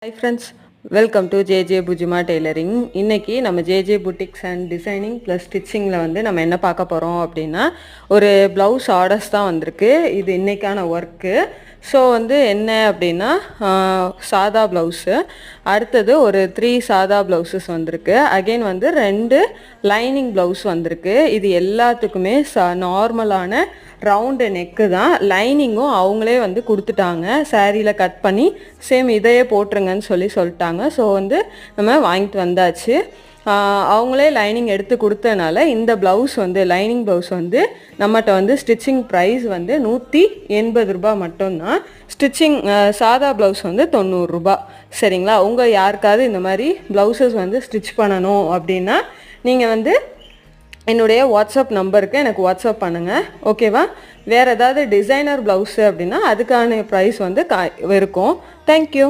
Hi friends, welcome to JJ Bujima Tailoring. இன்னைக்கு நம்ம JJ Boutiques and Designing plus Stitchingல வந்து நம்ம என்ன பார்க்க போறோம் அப்படின்னா ஒரு ப்ளவுஸ் ஆர்டர்ஸ் தான் வந்திருக்கு. இது இன்னைக்கான ஒர்க்கு. ஸோ வந்து என்ன அப்படின்னா சாதா ப்ளவுஸு, அடுத்தது ஒரு 3 சாதா ப்ளவுசஸ் வந்திருக்கு. அகெயின் வந்து 2 லைனிங் ப்ளவுஸ் வந்திருக்கு. இது எல்லாத்துக்குமே நார்மலான ரவுண்டு நெக்கு தான். லைனிங்கும் அவங்களே வந்து கொடுத்துட்டாங்க, சாரியில் கட் பண்ணி சேம் இதையே போட்டுருங்கன்னு சொல்லிட்டாங்க. ஸோ வந்து நம்ம வாங்கிட்டு வந்தாச்சு. அவங்களே லைனிங் எடுத்து கொடுத்தனால இந்த ப்ளவுஸ் வந்து லைனிங் ப்ளவுஸ் வந்து நம்மகிட்ட வந்து ஸ்டிச்சிங் ப்ரைஸ் வந்து 180 ரூபா மட்டும்தான். ஸ்டிச்சிங் சாதா ப்ளவுஸ் வந்து 90 ரூபா. சரிங்களா? உங்கள் யாருக்காவது இந்த மாதிரி ப்ளவுசஸ் வந்து ஸ்டிச் பண்ணணும் அப்படின்னா நீங்கள் வந்து என்னுடைய வாட்ஸ்அப் நம்பருக்கு எனக்கு வாட்ஸ்அப் பண்ணுங்கள், ஓகேவா? வேறு ஏதாவது டிசைனர் ப்ளவுஸு அப்படின்னா அதுக்கான ப்ரைஸ் வந்து இருக்கும். தேங்க்யூ.